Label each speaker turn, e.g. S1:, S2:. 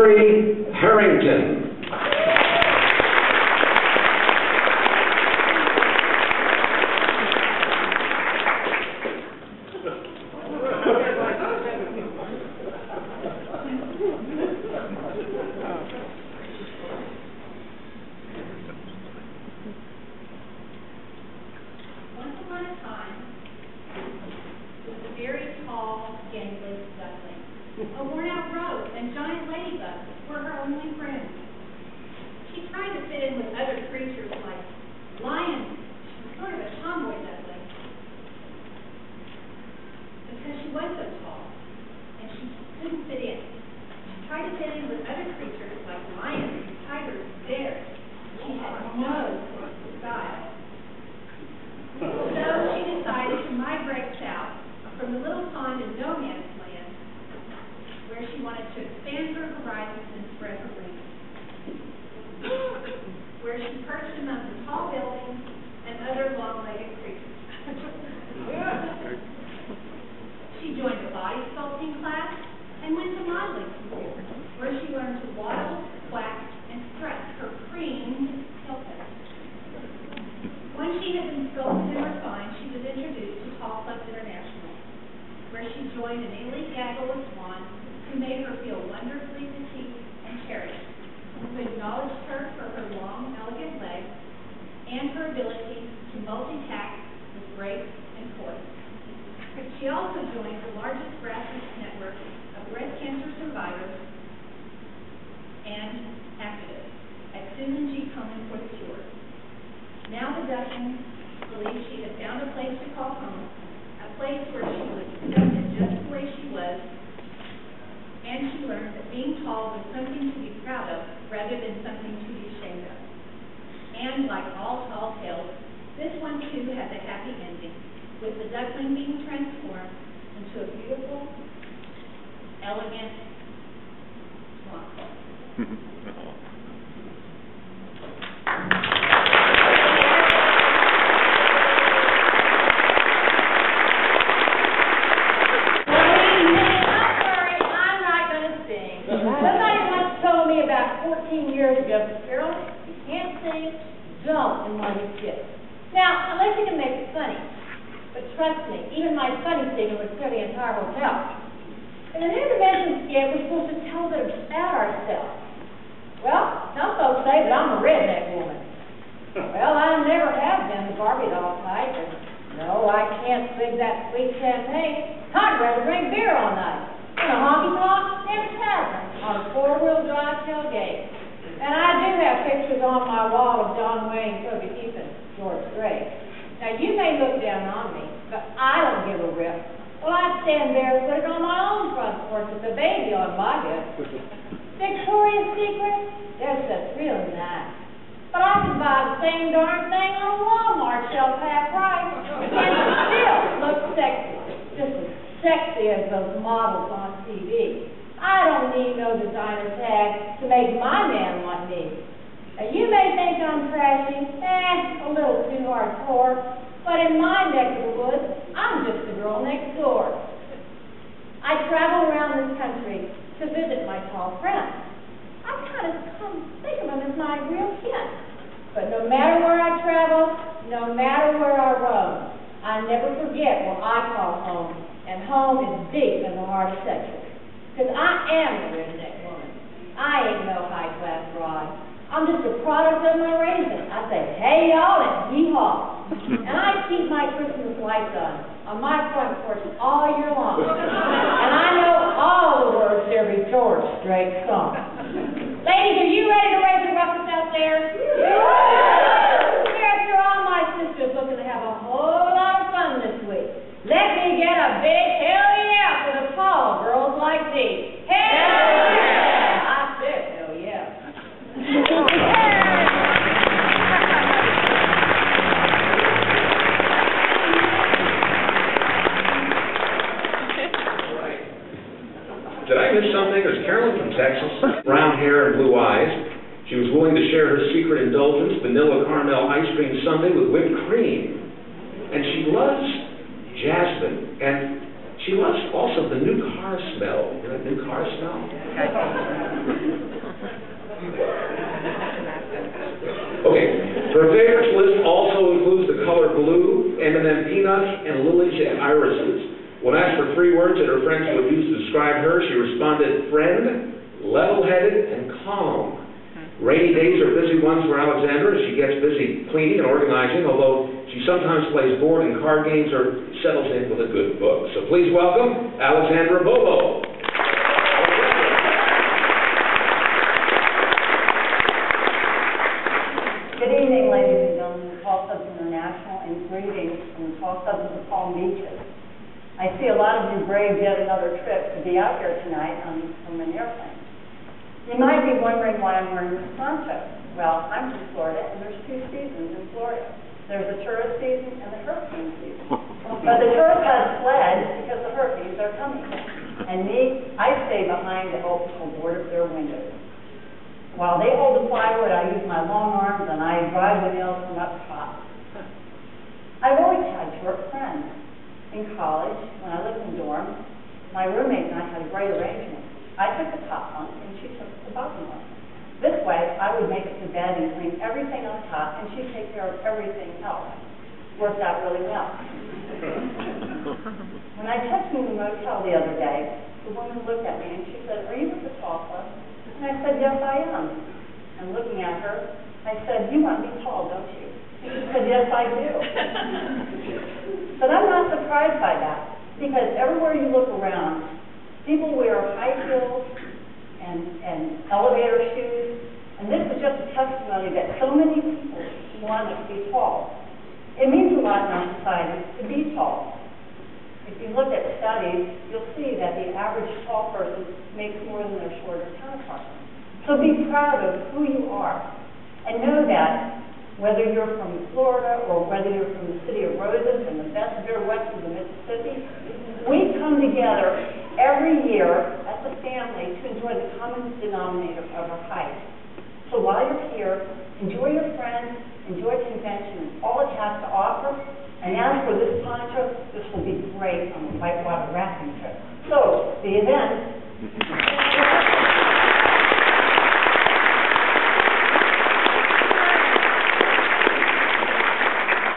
S1: Lorie Harrington.
S2: A worn-out rose and giant ladybugs were her only friends. She tried to fit in with other creatures like lions. She was sort of a tomboy duckling because she was so tall and she couldn't fit in. She tried to fit in with other creatures like lions, tigers, bears. She had no style. So she decided to migrate south from the little pond in no man's land, where she wanted to expand her horizons and spread her wings, where she perched among the tall buildings and other long-legged creatures. She joined a body sculpting class and went to modeling school, where she learned to waddle, wax, and stretch her creamed skeleton. Once she had been sculpted and refined, she was introduced to Tall Clubs International, where she joined an elite gaggle of swans who made her feel wonderfully petite and cherished, who acknowledged her for her long, elegant legs and her ability to multitask with grace and poise. She also joined the largest grassroots network of breast cancer survivors and activists at Susan G. Komen for the Cure. Now the duckling believed she had found a place to call home, a place where she was accepted just the way she was, and she learned that being tall was something to be proud of rather than something to be ashamed of. And like all tall tales, this one too has a happy ending, with the duckling being transformed into a beautiful, elegant swan.
S3: Carolyn, you can't sing, don't, and one is kids. Now, unless you can make it funny. But trust me, even my funny singing would clear the entire hotel. In an intervention skit, we're supposed to tell a bit about ourselves. Well, some folks say that I'm a redneck woman. Well, I never have been the Barbie doll type, and no, I can't swig that sweet champagne. I'd rather drink beer all night. In a honky-tonk, in a tavern, on a four-wheel drive tailgate. And I do have pictures on my wall of John Wayne, Toby Keith, and George Strait. Now, you may look down on me, but I don't give a rip. Well, I'd stand barefoot on my own front porch with the baby on my hip. Victoria's Secret, they're just real nice. But I can buy the same darn thing on a Walmart shelf half price, and still look sexy. Just as sexy as those models on TV. I don't need no designer tag to make my man want me. Now, you may think I'm trashy, a little too hardcore, but in my neck of the woods, I'm just the girl next door. I travel around this country to visit my tall friends. I kind of think of them as my real kin. But no matter where I travel, no matter where I roam, I never forget what I call home, and home is deep in the heart of Texas. Because I am a redneck woman. I ain't no high-class broad. I'm just a product of my raising. I say, hey, y'all, and hee-haw. And I keep my Christmas lights on my front porch all year long. And I know all the words to every George Strait song. Ladies, are you ready to raise the ruckus out there? Here, all my sisters looking to have a whole lot of fun this week. Let me get a big hell yeah for the tall girls like these. Hell yeah! I said hell yeah.
S1: Did I miss something? There's Carolyn from Texas, brown hair and blue eyes. She was willing to share her secret indulgence, vanilla caramel ice cream sundae with whipped cream. And she loves jasmine, and she She loves also the new car smell. You know that new car smell? Okay, her favorites list also includes the color blue, M&M peanuts, and lilies and irises. When asked for 3 words that her friends would use to describe her, she responded, friend, level-headed, and calm. Rainy days are busy ones for Alexandra. She gets busy cleaning and organizing, although she sometimes plays board and card games or settles in with a good book. So please welcome Alexandra Bobo.
S4: Good evening, ladies and gentlemen, the Tall Subs International, and greetings from the Tall Subs of the Palm Beaches. I see a lot of you braved yet another trip to be out here tonight from an airplane. You might be wondering why I'm wearing this poncho. Well, I'm from Florida, and there's 2 seasons in Florida. There's the tourist season and the hurricane season. But the tourists have fled because the hurricanes are coming. And me, I stay behind to help people board up their windows. While they hold the plywood, I use my long arms and I drive the nails from up top. I've always had short friends. In college, when I lived in the dorm, my roommate and I had a great arrangement. I took the top bunk and she took the bottom bunk. This way, I would make it to bed and clean everything on top, and she'd take care of everything else. Worked out really well. When I checked in the motel the other day, the woman looked at me and she said, "Are you with the Tall Club?" And I said, "Yes, I am." And looking at her, I said, "You want to be tall, don't you?" And she said, "Yes, I do." But I'm not surprised by that, because everywhere you look around, people wear high heels and elevator shoes, and this is just a testimony that so many people want to be tall. It means a lot in our society to be tall. If you look at studies, you'll see that the average tall person makes more than their shorter counterparts. So be proud of who you are, and know that whether you're from Florida or whether you're from the city of Roses and the best beer west of the Mississippi, we come together every year as a family to enjoy the common denominator of our height. So while you're here, enjoy your friends, enjoy convention and all it has to offer. And as for this poncho, this will be great on the whitewater rafting trip. So the event